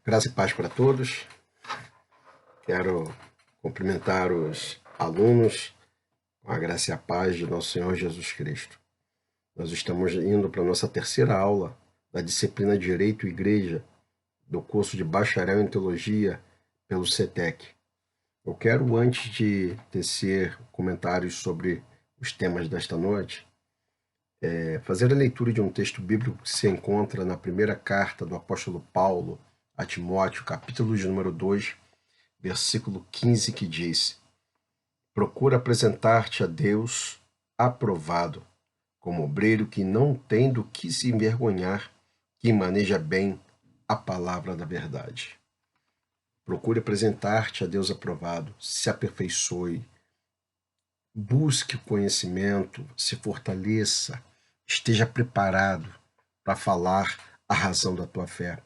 Graça e paz para todos. Quero cumprimentar os alunos com a graça e a paz de nosso Senhor Jesus Cristo. Nós estamos indo para a nossa terceira aula da disciplina Direito e Igreja do curso de Bacharel em Teologia pelo CETEC. Eu quero, antes de tecer comentários sobre os temas desta noite, fazer a leitura de um texto bíblico que se encontra na primeira carta do apóstolo Paulo a Timóteo, capítulo de número 2, versículo 15, que diz: procura apresentar-te a Deus aprovado, como obreiro que não tem do que se envergonhar, que maneja bem a palavra da verdade. Procure apresentar-te a Deus aprovado, se aperfeiçoe, busque o conhecimento, se fortaleça, esteja preparado para falar a razão da tua fé.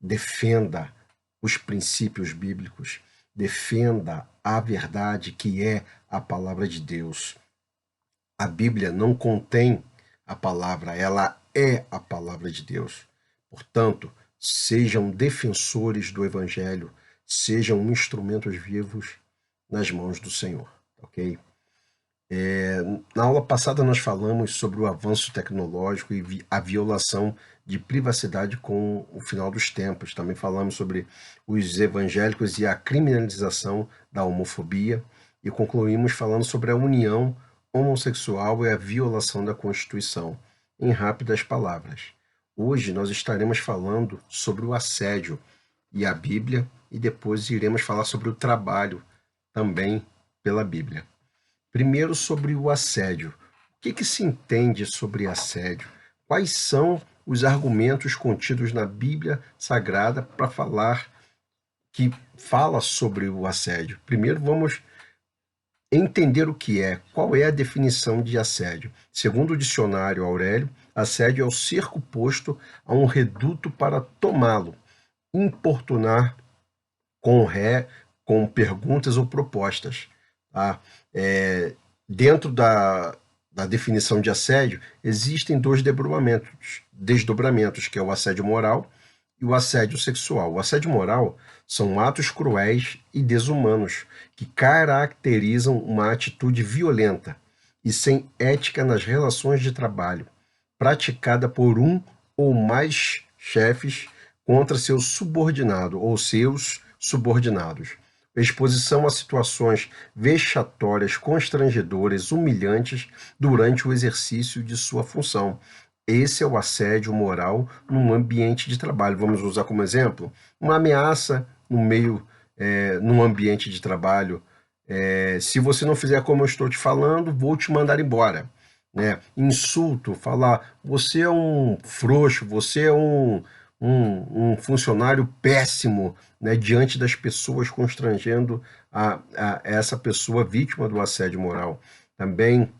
Defenda os princípios bíblicos, defenda a verdade que é a palavra de Deus. A Bíblia não contém a palavra, ela é a palavra de Deus. Portanto, sejam defensores do Evangelho, sejam instrumentos vivos nas mãos do Senhor, ok? Na aula passada nós falamos sobre o avanço tecnológico e a violação de privacidade com o final dos tempos. Também falamos sobre os evangélicos e a criminalização da homofobia e concluímos falando sobre a união homossexual e a violação da Constituição, em rápidas palavras. Hoje nós estaremos falando sobre o assédio e a Bíblia e depois iremos falar sobre o trabalho também pela Bíblia. Primeiro, sobre o assédio. O que se entende sobre assédio? Quais são os argumentos contidos na Bíblia Sagrada para falar que fala sobre o assédio? Primeiro, vamos entender o que é, qual é a definição de assédio. Segundo o dicionário Aurélio, assédio é o cerco posto a um reduto para tomá-lo, importunar com perguntas ou propostas. Tá? Dentro da definição de assédio, existem dois desdobramentos, que é o assédio moral e o assédio sexual. O assédio moral são atos cruéis e desumanos que caracterizam uma atitude violenta e sem ética nas relações de trabalho, praticada por um ou mais chefes contra seu subordinado ou seus subordinados. Exposição a situações vexatórias, constrangedoras, humilhantes durante o exercício de sua função. Esse é o assédio moral num ambiente de trabalho. Vamos usar como exemplo uma ameaça num ambiente de trabalho. Se você não fizer como eu estou te falando, vou te mandar embora. Né? Insulto, falar, você é um frouxo, você é um funcionário péssimo, né, diante das pessoas, constrangendo a essa pessoa vítima do assédio moral. Também,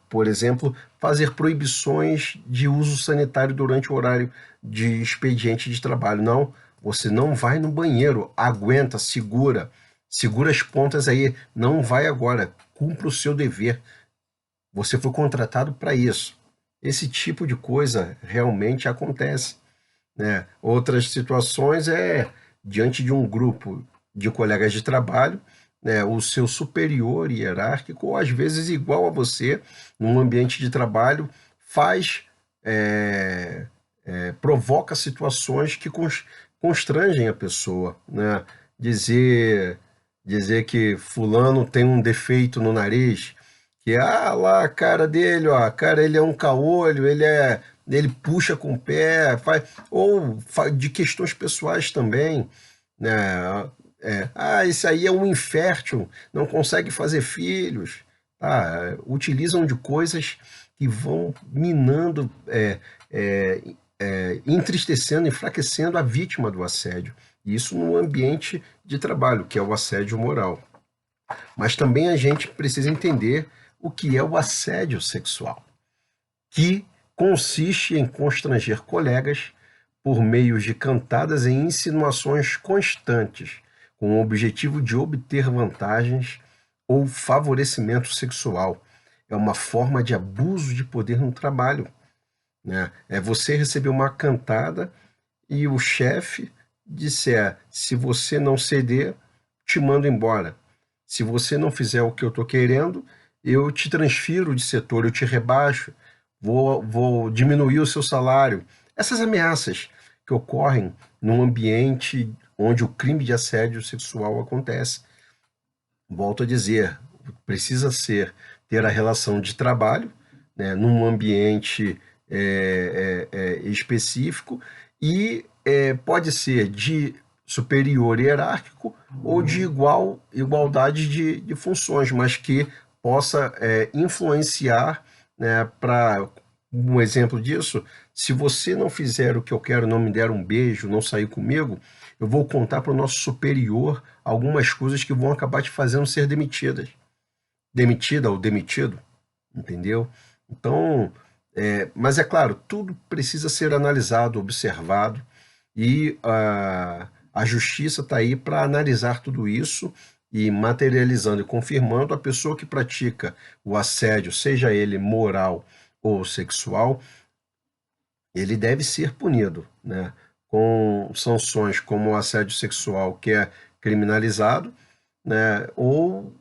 por exemplo, fazer proibições de uso sanitário durante o horário de expediente de trabalho. Não, você não vai no banheiro, aguenta, segura as pontas aí, não vai agora, cumpra o seu dever. Você foi contratado para isso. Esse tipo de coisa realmente acontece. Né? Outras situações diante de um grupo de colegas de trabalho, né, o seu superior hierárquico, ou às vezes igual a você, num ambiente de trabalho, provoca situações que constrangem a pessoa. Né? Dizer que fulano tem um defeito no nariz, que lá a cara dele, ó, cara, ele é um caolho, ele puxa com o pé, ou de questões pessoais também, né? Esse aí é um infértil, não consegue fazer filhos, tá? Utilizam de coisas que vão minando, entristecendo, enfraquecendo a vítima do assédio. Isso no ambiente de trabalho, que é o assédio moral. Mas também a gente precisa entender o que é o assédio sexual, que consiste em constranger colegas por meio de cantadas e insinuações constantes, com o objetivo de obter vantagens ou favorecimento sexual. É uma forma de abuso de poder no trabalho. Né? É você receber uma cantada e o chefe disser, se você não ceder, te mando embora. Se você não fizer o que eu estou querendo, eu te transfiro de setor, eu te rebaixo, vou diminuir o seu salário. Essas ameaças que ocorrem num ambiente onde o crime de assédio sexual acontece. Volto a dizer, precisa ter a relação de trabalho, né, num ambiente específico e pode ser de superior hierárquico ou de igualdade de funções, mas que possa influenciar, né, para um exemplo disso, se você não fizer o que eu quero, não me der um beijo, não sair comigo, eu vou contar para o nosso superior algumas coisas que vão acabar te fazendo ser demitida ou demitido, entendeu? Então, mas é claro, tudo precisa ser analisado, observado, e a justiça está aí para analisar tudo isso e materializando e confirmando a pessoa que pratica o assédio, seja ele moral ou sexual, ele deve ser punido, né? Com sanções como o assédio sexual, que é criminalizado, né? Ou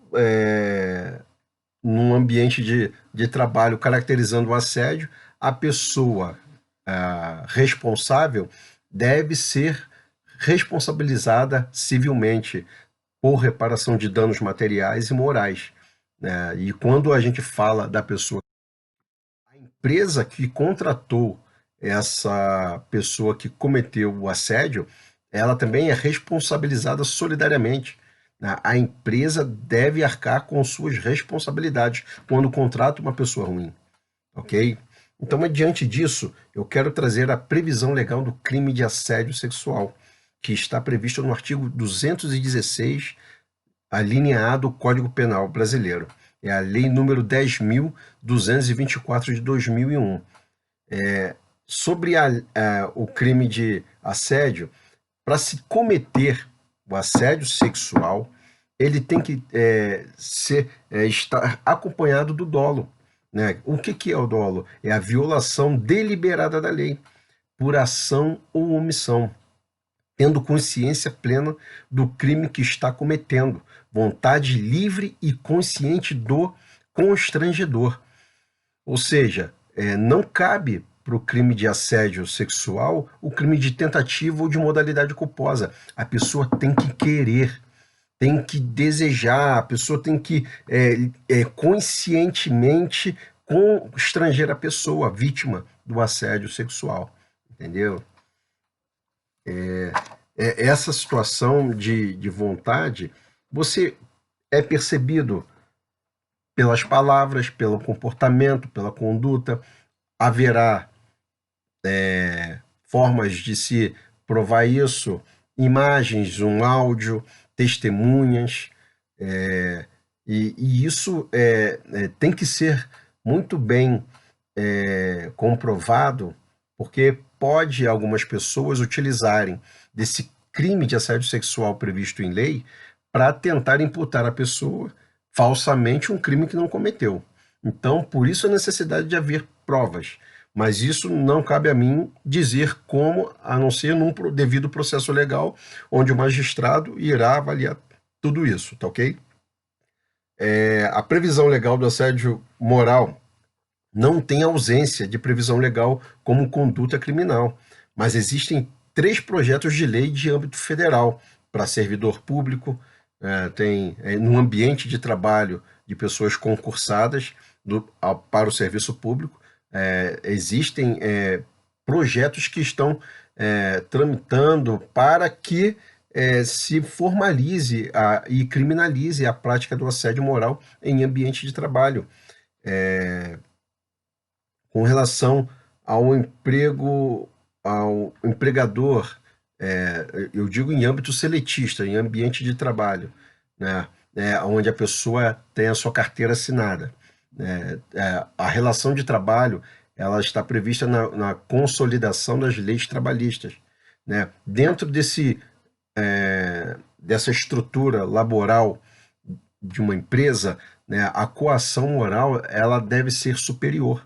num ambiente de trabalho caracterizando o assédio, a pessoa responsável deve ser responsabilizada civilmente por reparação de danos materiais e morais, né? E quando a gente fala da pessoa, a empresa que contratou essa pessoa que cometeu o assédio, ela também é responsabilizada solidariamente, né? A empresa deve arcar com suas responsabilidades quando contrata uma pessoa ruim, ok? Então, diante disso, eu quero trazer a previsão legal do crime de assédio sexual, que está previsto no artigo 216, a linha A do Código Penal brasileiro. É a lei número 10.224 de 2001. Sobre o crime de assédio, para se cometer o assédio sexual, ele tem que estar acompanhado do dolo, né? O que é o dolo? É a violação deliberada da lei, por ação ou omissão, tendo consciência plena do crime que está cometendo, vontade livre e consciente do constrangedor. Ou seja, não cabe para o crime de assédio sexual o crime de tentativa ou de modalidade culposa. A pessoa tem que querer, tem que desejar, a pessoa tem que conscientemente constranger a pessoa, a vítima do assédio sexual. Entendeu? Essa situação de vontade, você é percebido pelas palavras, pelo comportamento, pela conduta. Haverá formas de se provar isso, imagens, um áudio, testemunhas, e isso tem que ser muito bem comprovado, porque pode algumas pessoas utilizarem desse crime de assédio sexual previsto em lei para tentar imputar à pessoa falsamente um crime que não cometeu. Então, por isso a necessidade de haver provas. Mas isso não cabe a mim dizer como, a não ser num devido processo legal, onde o magistrado irá avaliar tudo isso, tá ok? A previsão legal do assédio moral não tem ausência de previsão legal como conduta criminal, mas existem 3 projetos de lei de âmbito federal para servidor público, tem no ambiente de trabalho de pessoas concursadas para o serviço público, existem projetos que estão tramitando para que se formalize e criminalize a prática do assédio moral em ambiente de trabalho. Com relação ao emprego, ao empregador, eu digo em âmbito seletista, em ambiente de trabalho, né, onde a pessoa tem a sua carteira assinada. A relação de trabalho ela está prevista na consolidação das leis trabalhistas, né? Dentro dessa estrutura laboral de uma empresa, né, a coação moral ela deve ser superior,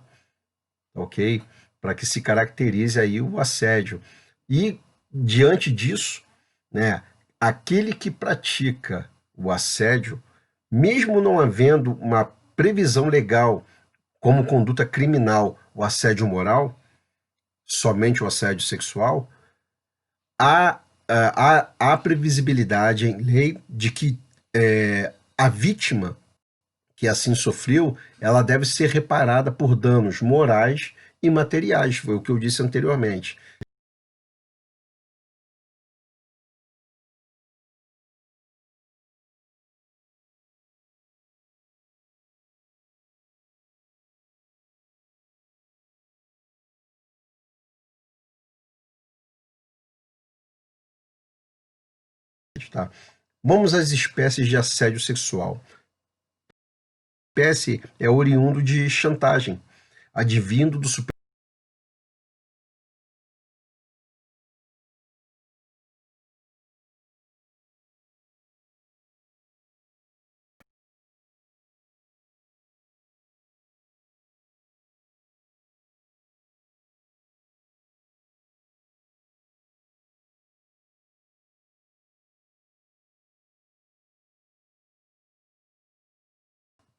ok? Para que se caracterize aí o assédio. E, diante disso, né? Aquele que pratica o assédio, mesmo não havendo uma previsão legal como conduta criminal o assédio moral, somente o assédio sexual, há previsibilidade em lei de que a vítima que assim sofreu, ela deve ser reparada por danos morais e materiais, foi o que eu disse anteriormente. Tá? Vamos às espécies de assédio sexual. A espécie é oriundo de chantagem, advindo do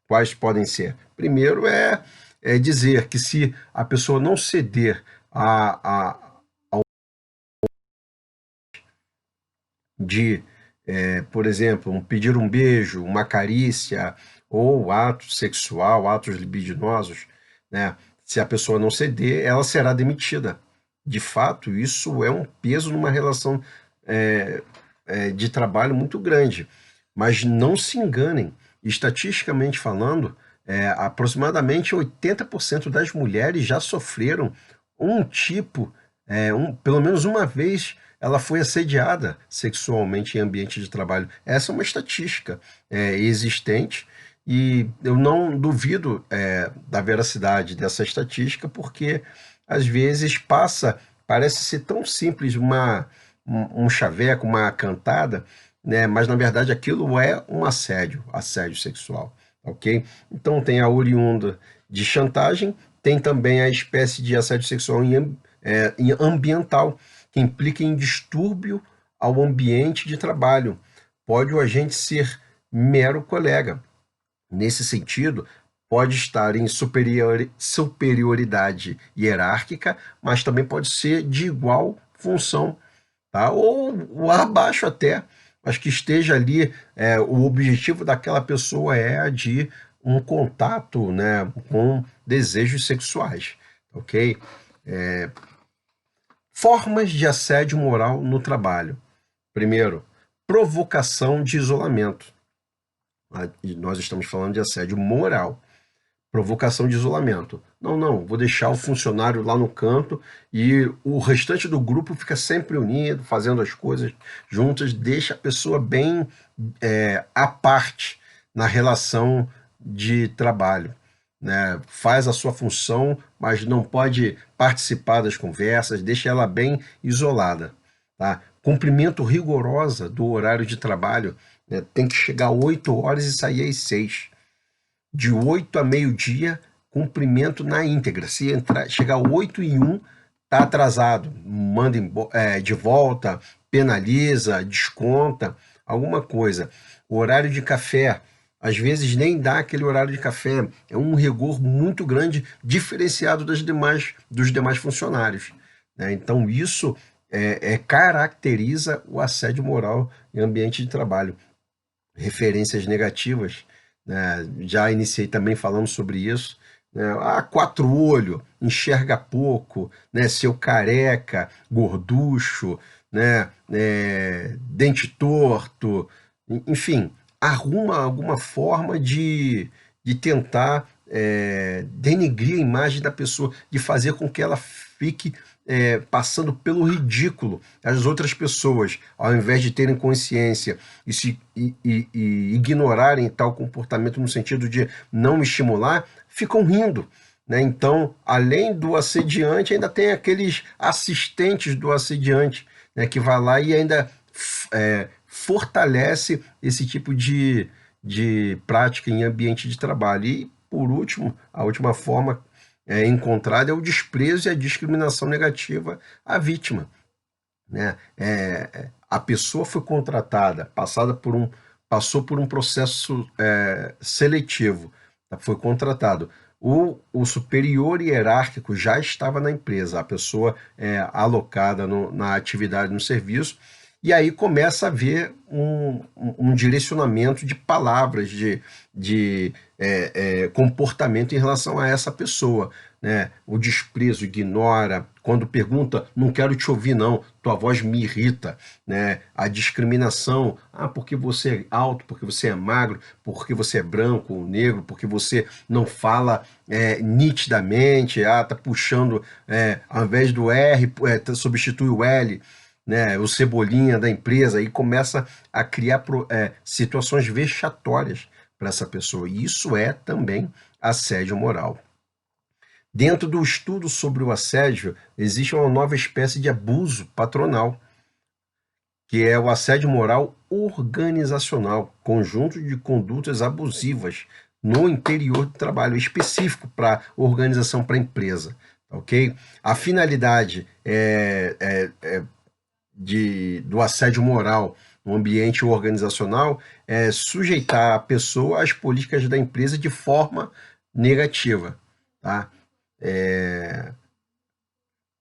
quais podem ser. Primeiro é dizer que se a pessoa não ceder ao de, por exemplo, pedir um beijo, uma carícia ou ato sexual, atos libidinosos, né? Se a pessoa não ceder, ela será demitida. De fato, isso é um peso numa relação é, de trabalho muito grande. Mas não se enganem, estatisticamente falando, aproximadamente 80% das mulheres já sofreram um tipo, pelo menos uma vez, ela foi assediada sexualmente em ambiente de trabalho. Essa é uma estatística existente e eu não duvido da veracidade dessa estatística, porque às vezes parece ser tão simples um chaveco, uma cantada, né? Mas na verdade aquilo é um assédio sexual, ok? Então tem a oriunda de chantagem, tem também a espécie de assédio sexual em ambiental, que implica em distúrbio ao ambiente de trabalho. Pode o agente ser mero colega. Nesse sentido, pode estar em superioridade hierárquica, mas também pode ser de igual função, tá? Ou abaixo até, mas que esteja ali, o objetivo daquela pessoa é de um contato, né, com desejos sexuais, ok? Formas de assédio moral no trabalho. Primeiro, provocação de isolamento. E nós estamos falando de assédio moral. Provocação de isolamento. Não, não, vou deixar o funcionário lá no canto e o restante do grupo fica sempre unido, fazendo as coisas juntas, deixa a pessoa bem à parte na relação de trabalho, né? Faz a sua função, mas não pode participar das conversas, deixa ela bem isolada, tá? Cumprimento rigorosa do horário de trabalho, né? Tem que chegar às 8 horas e sair às 6. De 8 a meio-dia, cumprimento na íntegra. Se chegar 8:01, está atrasado. Manda de volta, penaliza, desconta, alguma coisa. O horário de café, às vezes nem dá aquele horário de café. É um rigor muito grande, diferenciado dos demais funcionários, né? Então, isso caracteriza o assédio moral em ambiente de trabalho. Referências negativas, né? Já iniciei também falando sobre isso, né? Quatro olho, enxerga pouco, né? Seu careca, gorducho, né? Dente torto, enfim, arruma alguma forma de tentar denegrir a imagem da pessoa, de fazer com que ela fique passando pelo ridículo. As outras pessoas, ao invés de terem consciência e ignorarem tal comportamento no sentido de não estimular, ficam rindo, né? Então, além do assediante, ainda tem aqueles assistentes do assediante, né, que vai lá e ainda fortalece esse tipo de prática em ambiente de trabalho. E, por último, a última forma encontrada é o desprezo e a discriminação negativa à vítima, né? A pessoa foi contratada, passou por um processo seletivo, tá? Foi contratado. O superior hierárquico já estava na empresa, a pessoa é alocada na atividade, no serviço, e aí começa a haver um direcionamento de palavras, de comportamento em relação a essa pessoa, né? O desprezo, ignora, quando pergunta, não quero te ouvir não, tua voz me irrita, né? A discriminação, porque você é alto, porque você é magro, porque você é branco ou negro, porque você não fala nitidamente, tá puxando, ao invés do R, substitui o L, né? O cebolinha da empresa, e começa a criar situações vexatórias para essa pessoa. E isso é também assédio moral. Dentro do estudo sobre o assédio, existe uma nova espécie de abuso patronal, que é o assédio moral organizacional, conjunto de condutas abusivas no interior do trabalho, específico para organização, para empresa, ok? A finalidade do assédio moral no ambiente organizacional é sujeitar a pessoa às políticas da empresa de forma negativa, tá?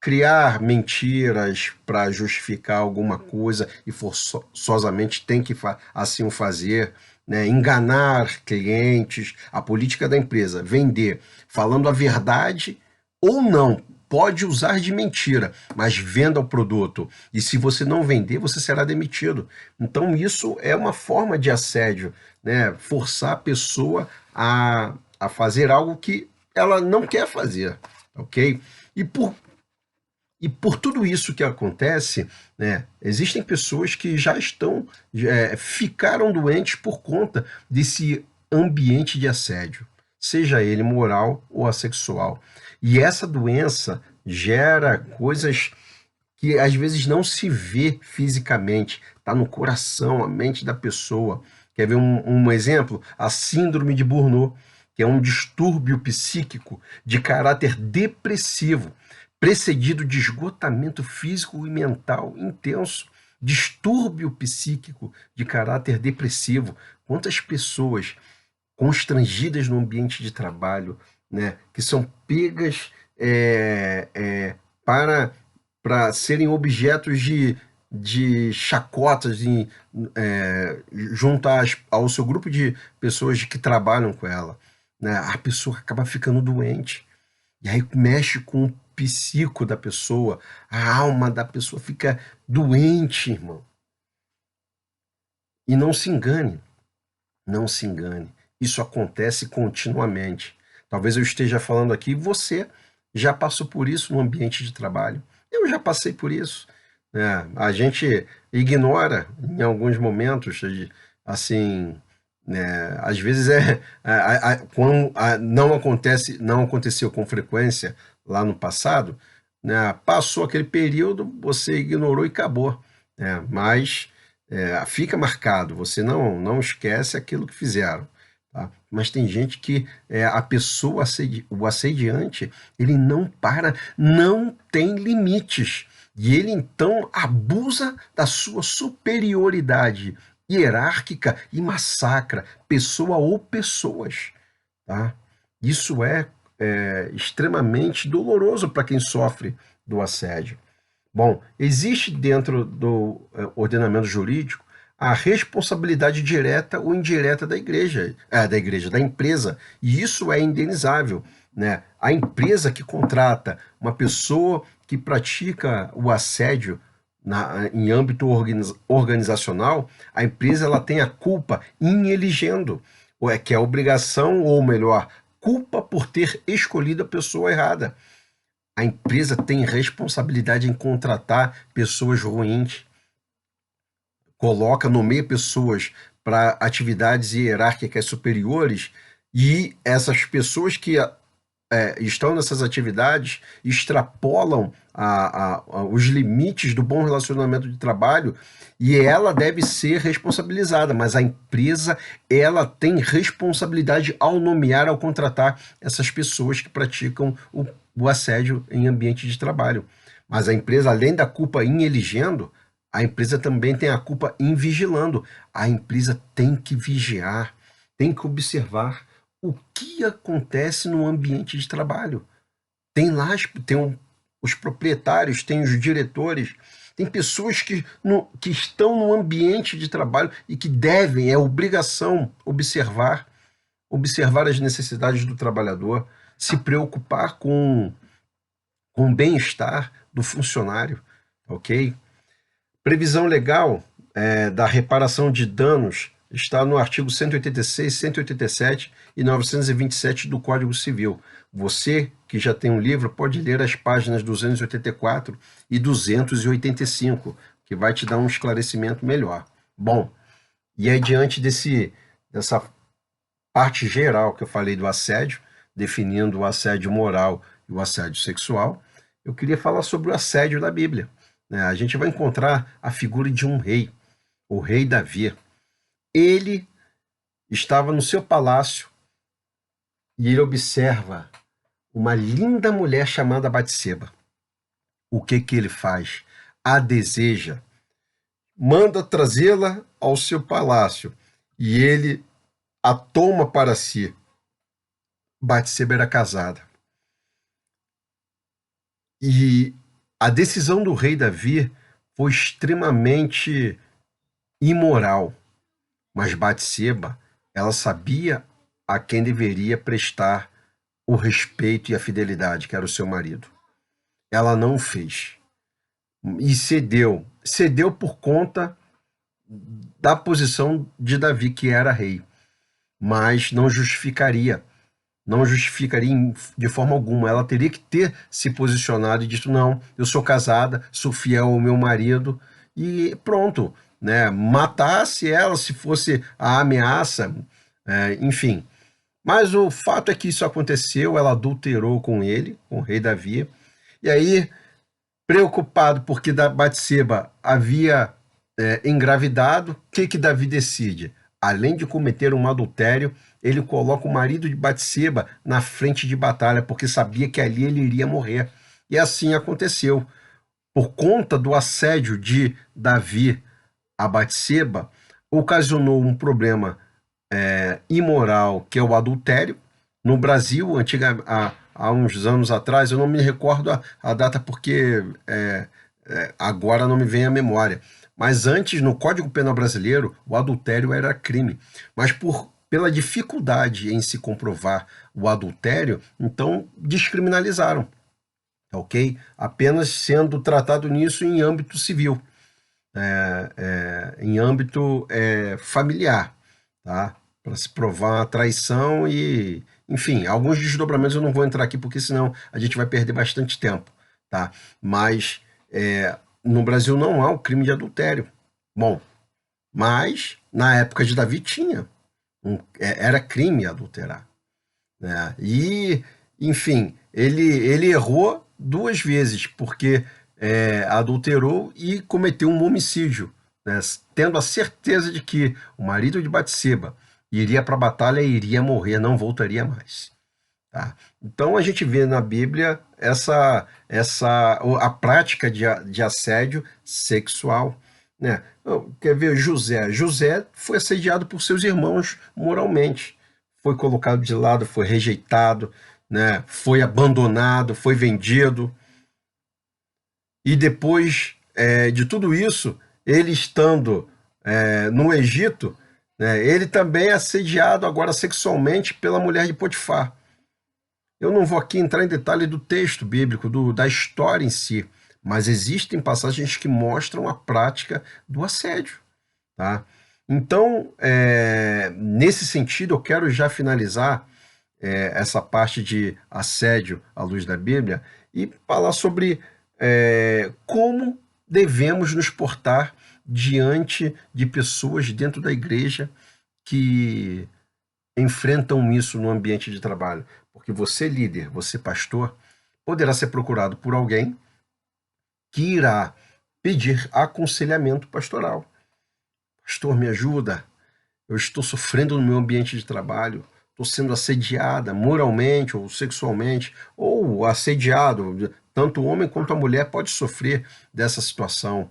Criar mentiras para justificar alguma coisa e forçosamente tem que assim o fazer, né? Enganar clientes, a política da empresa, vender falando a verdade ou não, pode usar de mentira, mas venda o produto. E se você não vender, você será demitido. Então isso é uma forma de assédio, né? Forçar a pessoa a fazer algo que ela não quer fazer, ok? E por tudo isso que acontece, né, existem pessoas que já ficaram doentes por conta desse ambiente de assédio, seja ele moral ou assexual. E essa doença gera coisas que às vezes não se vê fisicamente, está no coração, a mente da pessoa. Quer ver um exemplo? A síndrome de Burnout, que é um distúrbio psíquico de caráter depressivo, precedido de esgotamento físico e mental intenso. Distúrbio psíquico de caráter depressivo. Quantas pessoas constrangidas no ambiente de trabalho, né, que são pegas para serem objetos de chacotas junto ao seu grupo de pessoas que trabalham com ela, né? A pessoa acaba ficando doente. E aí mexe com o psico da pessoa, a alma da pessoa fica doente, irmão. E não se engane, não se engane. Isso acontece continuamente. Talvez eu esteja falando aqui, você já passou por isso no ambiente de trabalho. Eu já passei por isso, né? A gente ignora em alguns momentos, assim, né? Às vezes quando não aconteceu com frequência lá no passado, né? Passou aquele período, você ignorou e acabou, né? Mas fica marcado, você não esquece aquilo que fizeram. Tá? Mas tem gente que a pessoa, o assediante, ele não para, não tem limites. E ele então abusa da sua superioridade hierárquica e massacra pessoa ou pessoas. Tá? Isso é extremamente doloroso para quem sofre do assédio. Bom, existe dentro do ordenamento jurídico a responsabilidade direta ou indireta da empresa, e isso é indenizável, né? A empresa que contrata uma pessoa que pratica o assédio em âmbito organizacional, a empresa ela tem a culpa in eligendo, que é a obrigação, ou melhor, culpa por ter escolhido a pessoa errada. A empresa tem responsabilidade em contratar pessoas ruins, nomeia pessoas para atividades hierárquicas superiores, e essas pessoas que estão nessas atividades extrapolam os limites do bom relacionamento de trabalho, e ela deve ser responsabilizada, mas a empresa ela tem responsabilidade ao nomear, ao contratar essas pessoas que praticam o assédio em ambiente de trabalho. Mas a empresa, além da culpa in eligendo, a empresa também tem a culpa em vigilando. A empresa tem que vigiar, tem que observar o que acontece no ambiente de trabalho. Tem lá, os proprietários, tem os diretores, tem pessoas que estão no ambiente de trabalho e que devem, é obrigação, observar as necessidades do trabalhador, se preocupar com o bem-estar do funcionário, ok? Previsão legal da reparação de danos está no artigo 186, 187 e 927 do Código Civil. Você, que já tem um livro, pode ler as páginas 284 e 285, que vai te dar um esclarecimento melhor. Bom, e aí diante dessa parte geral que eu falei do assédio, definindo o assédio moral e o assédio sexual, eu queria falar sobre o assédio da Bíblia. A gente vai encontrar a figura de um rei, o rei Davi. Ele estava no seu palácio e ele observa uma linda mulher chamada Batseba. O que ele faz? A deseja, manda trazê-la ao seu palácio e ele a toma para si. Batseba era casada. E a decisão do rei Davi foi extremamente imoral, mas Batseba, ela sabia a quem deveria prestar o respeito e a fidelidade, que era o seu marido. Ela não o fez. E cedeu por conta da posição de Davi, que era rei, mas não justificaria de forma alguma. Ela teria que ter se posicionado e dito, não, eu sou casada, sou fiel ao meu marido, e pronto, né? Matasse ela se fosse a ameaça, enfim. Mas o fato é que isso aconteceu, ela adulterou com ele, com o rei Davi, e aí, preocupado porque Batseba havia engravidado, o que Davi decide? Além de cometer um adultério, ele coloca o marido de Batseba na frente de batalha, porque sabia que ali ele iria morrer. E assim aconteceu. Por conta do assédio de Davi a Batseba, ocasionou um problema imoral, que é o adultério. No Brasil, há uns anos atrás, eu não me recordo a data porque agora não me vem à memória. Mas antes, no Código Penal brasileiro, o adultério era crime. Mas pela dificuldade em se comprovar o adultério, então descriminalizaram, ok? Apenas sendo tratado nisso em âmbito civil, em âmbito familiar, tá? Para se provar a traição e, enfim, alguns desdobramentos eu não vou entrar aqui porque senão a gente vai perder bastante tempo, tá? Mas no Brasil não há o crime de adultério. Bom, mas na época de Davi tinha. Era crime adulterar. Né? E, enfim, ele errou 2 vezes, porque adulterou e cometeu um homicídio, né? Tendo a certeza de que o marido de Batseba iria para a batalha e iria morrer, não voltaria mais. Tá? Então a gente vê na Bíblia a prática de assédio sexual. Né? Quer ver José? José foi assediado por seus irmãos moralmente. Foi colocado de lado, foi rejeitado, né? Foi abandonado, foi vendido. E depois de tudo isso, ele estando no Egito, né, ele também é assediado agora sexualmente pela mulher de Potifar. Eu não vou aqui entrar em detalhe do texto bíblico, da história em si, mas existem passagens que mostram a prática do assédio. Tá? Então, nesse sentido, eu quero já finalizar essa parte de assédio à luz da Bíblia e falar sobre como devemos nos portar diante de pessoas dentro da igreja que enfrentam isso no ambiente de trabalho. Porque você, líder, você, pastor, poderá ser procurado por alguém que irá pedir aconselhamento pastoral. Pastor, me ajuda. Eu estou sofrendo no meu ambiente de trabalho. Estou sendo assediada moralmente ou sexualmente, ou assediado. Tanto o homem quanto a mulher pode sofrer dessa situação.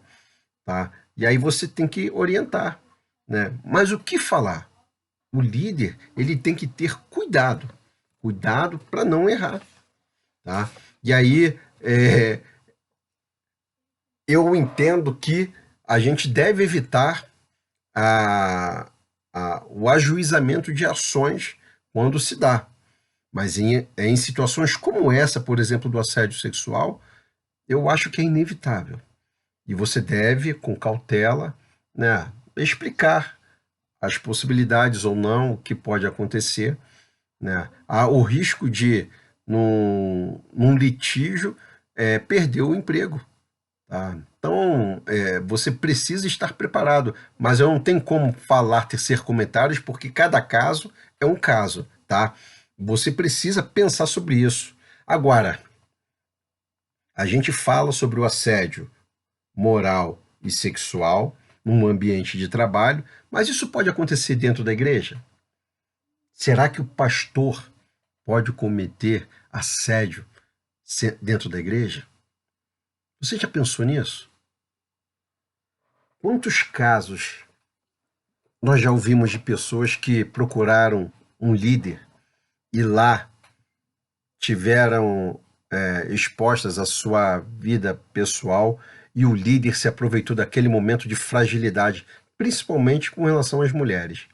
tá? E aí você tem que orientar, né? Mas o que falar? O líder, ele tem que ter cuidado para não errar, tá? E aí, eu entendo que a gente deve evitar a, o ajuizamento de ações quando se dá. Mas em situações como essa, por exemplo, do assédio sexual, eu acho que é inevitável. E você deve, com cautela, né, explicar as possibilidades ou não que pode acontecer, né? Há o risco de, num litígio, perder o emprego. Tá? Então, você precisa estar preparado, mas eu não tenho como falar, tecer comentários, porque cada caso é um caso, tá? Você precisa pensar sobre isso. Agora, a gente fala sobre o assédio moral e sexual num ambiente de trabalho, mas isso pode acontecer dentro da igreja? Será que o pastor pode cometer assédio dentro da igreja? Você já pensou nisso? Quantos casos nós já ouvimos de pessoas que procuraram um líder e lá tiveram expostas à sua vida pessoal e o líder se aproveitou daquele momento de fragilidade, principalmente com relação às mulheres,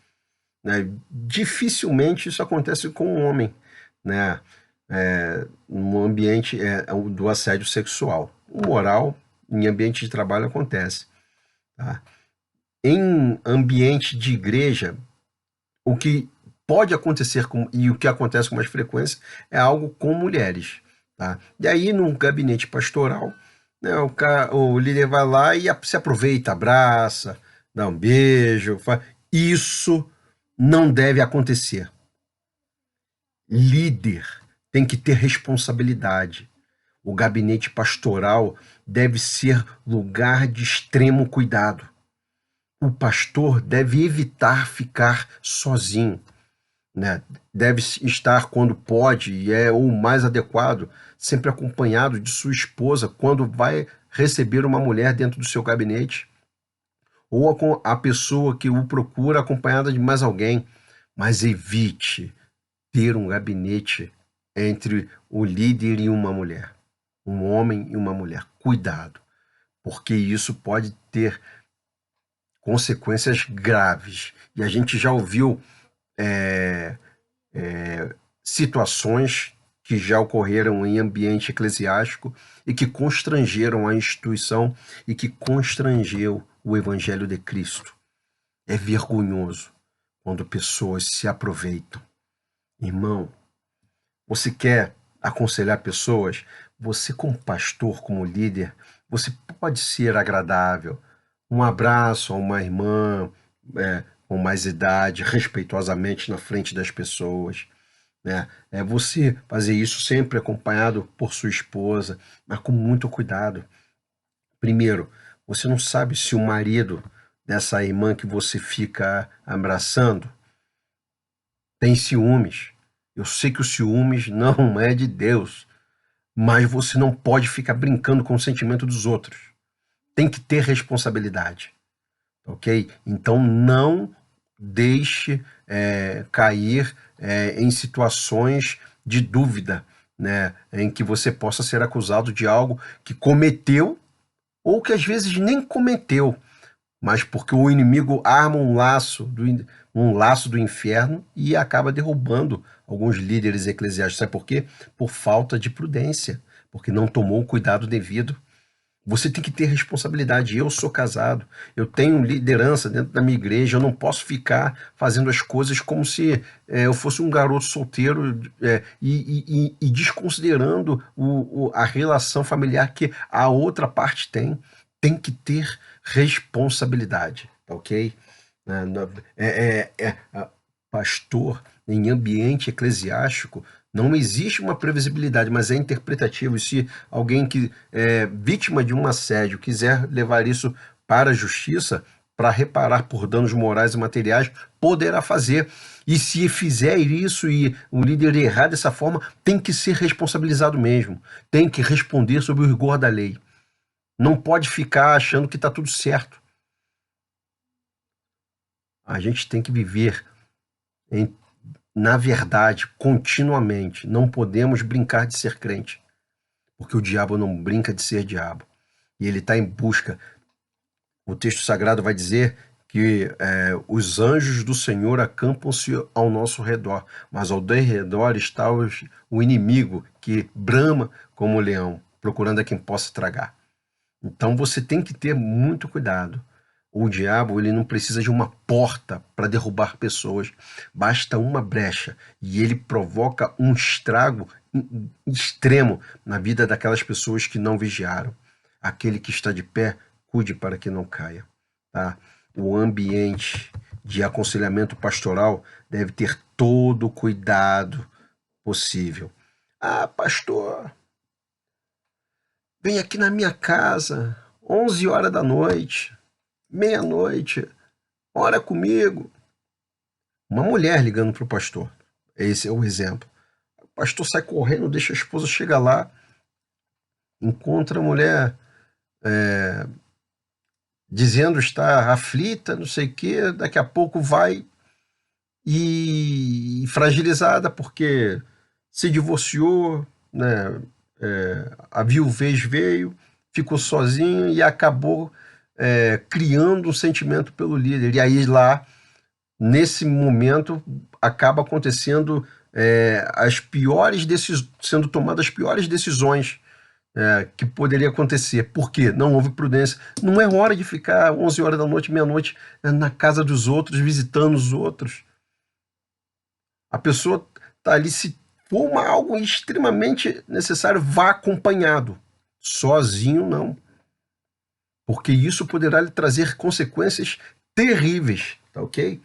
né? Dificilmente isso acontece com um homem, né? No ambiente do assédio sexual. O moral, em ambiente de trabalho, acontece. Tá? Em ambiente de igreja, o que pode acontecer e o que acontece com mais frequência é algo com mulheres. Tá? E aí, no gabinete pastoral, né, o líder vai lá e se aproveita, abraça, dá um beijo. Isso não deve acontecer. Líder tem que ter responsabilidade. O gabinete pastoral deve ser lugar de extremo cuidado. O pastor deve evitar ficar sozinho, né? Deve estar, quando pode, e é o mais adequado, sempre acompanhado de sua esposa quando vai receber uma mulher dentro do seu gabinete, ou a pessoa que o procura acompanhada de mais alguém, mas evite ter um gabinete entre o líder e uma mulher, um homem e uma mulher. Cuidado, porque isso pode ter consequências graves. E a gente já ouviu situações que já ocorreram em ambiente eclesiástico e que constrangeram a instituição e que constrangeu o Evangelho de Cristo. É vergonhoso quando pessoas se aproveitam. Irmão, você quer aconselhar pessoas? Você, como pastor, como líder, você pode ser agradável. Um abraço a uma irmã com mais idade, respeitosamente na frente das pessoas, né? É você fazer isso sempre acompanhado por sua esposa, mas com muito cuidado. Primeiro, você não sabe se o marido dessa irmã que você fica abraçando tem ciúmes. Eu sei que o ciúmes não é de Deus, mas você não pode ficar brincando com o sentimento dos outros. Tem que ter responsabilidade, ok? Então não deixe cair em situações de dúvida, né, em que você possa ser acusado de algo que cometeu ou que às vezes nem cometeu, mas porque o inimigo arma um laço do inferno e acaba derrubando alguns líderes eclesiásticos. Sabe por quê? Por falta de prudência, porque não tomou o cuidado devido. Você tem que ter responsabilidade. Eu sou casado, eu tenho liderança dentro da minha igreja, eu não posso ficar fazendo as coisas como se eu fosse um garoto solteiro e desconsiderando a relação familiar que a outra parte tem. Tem que ter responsabilidade, tá ok? Pastor em ambiente eclesiástico não existe uma previsibilidade, mas é interpretativo. E se alguém que é vítima de um assédio quiser levar isso para a justiça, para reparar por danos morais e materiais, poderá fazer. E se fizer isso e o líder errar dessa forma, tem que ser responsabilizado mesmo. Tem que responder sob o rigor da lei. não pode ficar achando que está tudo certo. A gente tem que viver na verdade, continuamente. Não podemos brincar de ser crente, porque o diabo não brinca de ser diabo. E ele está em busca. O texto sagrado vai dizer que os anjos do Senhor acampam-se ao nosso redor, mas ao derredor está o inimigo que brama como o leão, procurando a quem possa tragar. Então você tem que ter muito cuidado. O diabo, ele não precisa de uma porta para derrubar pessoas, basta uma brecha e ele provoca um estrago extremo na vida daquelas pessoas que não vigiaram. Aquele que está de pé, cuide para que não caia. Tá? O ambiente de aconselhamento pastoral deve ter todo o cuidado possível. Ah, pastor, vem aqui na minha casa, 11 horas da noite, meia-noite, ora comigo. Uma mulher ligando para o pastor. Esse é o exemplo. O pastor sai correndo, deixa a esposa chegar lá, encontra a mulher dizendo estar aflita, não sei o quê, daqui a pouco vai e fragilizada porque se divorciou, né? A viuvez veio, ficou sozinho e acabou criando um sentimento pelo líder. E aí lá, nesse momento, acaba acontecendo sendo tomadas as piores decisões que poderia acontecer. Por quê? Não houve prudência. Não é hora de ficar 11 horas da noite, meia-noite, na casa dos outros, visitando os outros. A pessoa está ali, se for algo extremamente necessário, vá acompanhado. Sozinho, não. Porque isso poderá lhe trazer consequências terríveis, tá ok?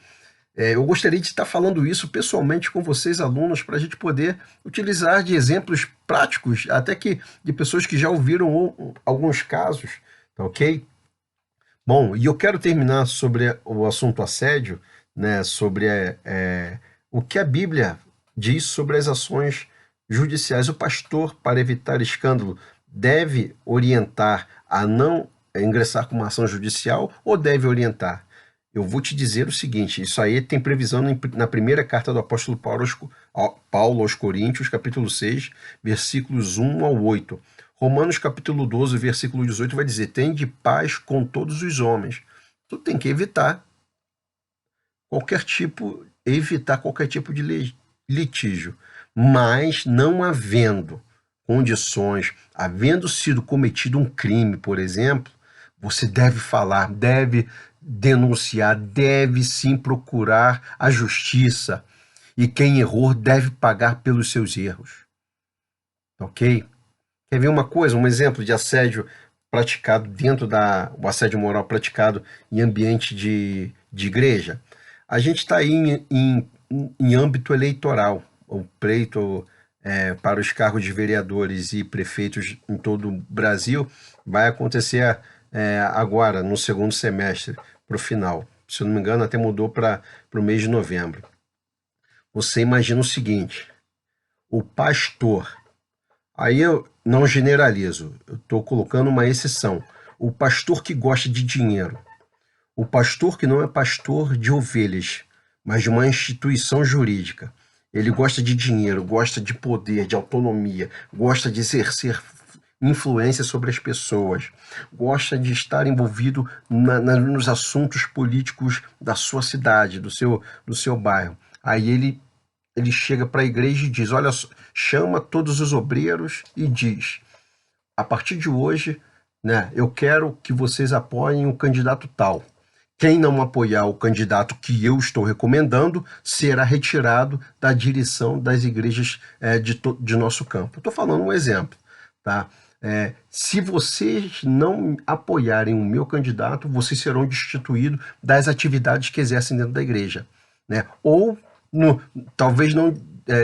Eu gostaria de estar falando isso pessoalmente com vocês, alunos, para a gente poder utilizar de exemplos práticos, até que de pessoas que já ouviram alguns casos, tá ok? Bom, e eu quero terminar sobre o assunto assédio, né, sobre o que a Bíblia diz sobre as ações judiciais. O pastor, para evitar escândalo, deve orientar a não ingressar com uma ação judicial ou deve orientar? Eu vou te dizer o seguinte, isso aí tem previsão na primeira carta do apóstolo Paulo aos Coríntios, capítulo 6, versículos 1 ao 8. Romanos capítulo 12, versículo 18 vai dizer, tende paz com todos os homens. Tu tem que evitar qualquer tipo de litígio, mas não havendo condições, havendo sido cometido um crime, por exemplo, você deve falar, deve denunciar, deve sim procurar a justiça. E quem errou deve pagar pelos seus erros. Ok? Quer ver uma coisa? Um exemplo de assédio praticado o assédio moral praticado em ambiente de igreja. A gente está aí em âmbito eleitoral. O pleito para os cargos de vereadores e prefeitos em todo o Brasil vai acontecer agora, no segundo semestre, para o final. Se eu não me engano, até mudou para o mês de novembro. Você imagina o seguinte, o pastor, aí eu não generalizo, eu estou colocando uma exceção, o pastor que gosta de dinheiro, o pastor que não é pastor de ovelhas, mas de uma instituição jurídica, ele gosta de dinheiro, gosta de poder, de autonomia, gosta de exercer influência sobre as pessoas, gosta de estar envolvido nos assuntos políticos da sua cidade, do seu bairro. Aí ele chega para a igreja e diz, olha, chama todos os obreiros e diz, a partir de hoje, né, eu quero que vocês apoiem o candidato tal. Quem não apoiar o candidato que eu estou recomendando será retirado da direção das igrejas de nosso campo. Estou falando um exemplo, tá? Se vocês não apoiarem o meu candidato, vocês serão destituídos das atividades que exercem dentro da igreja, né? Ou talvez não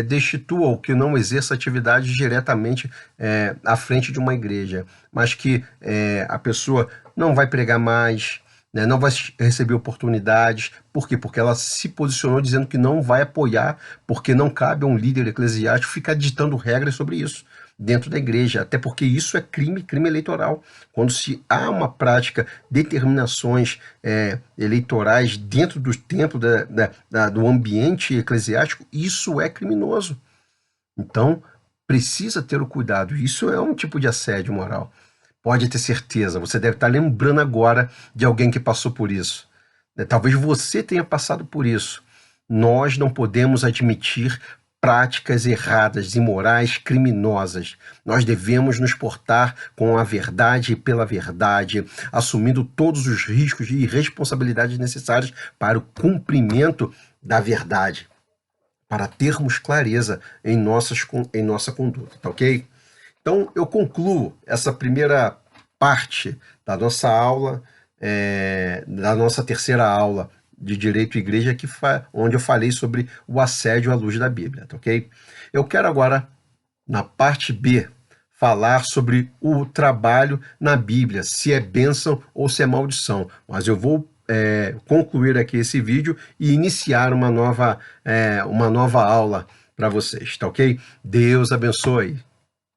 destitua ou que não exerça atividade diretamente à frente de uma igreja, mas que a pessoa não vai pregar mais, né, não vai receber oportunidades. Por quê? Porque ela se posicionou dizendo que não vai apoiar, porque não cabe a um líder eclesiástico ficar ditando regras sobre isso. dentro da igreja, até porque isso é crime eleitoral. Quando se há uma prática, determinações eleitorais dentro do templo, do ambiente eclesiástico, isso é criminoso. Então, precisa ter o cuidado. Isso é um tipo de assédio moral. Pode ter certeza, você deve estar lembrando agora de alguém que passou por isso. Talvez você tenha passado por isso. Nós não podemos admitir práticas erradas, imorais, criminosas. Nós devemos nos portar com a verdade e pela verdade, assumindo todos os riscos e responsabilidades necessárias para o cumprimento da verdade, para termos clareza em nossa conduta, tá ok? Então, eu concluo essa primeira parte da nossa aula, da nossa terceira aula de Direito e Igreja, onde eu falei sobre o assédio à luz da Bíblia, tá ok? Eu quero agora, na parte B, falar sobre o trabalho na Bíblia, se é bênção ou se é maldição. Mas eu vou concluir aqui esse vídeo e iniciar uma nova aula para vocês, tá ok? Deus abençoe.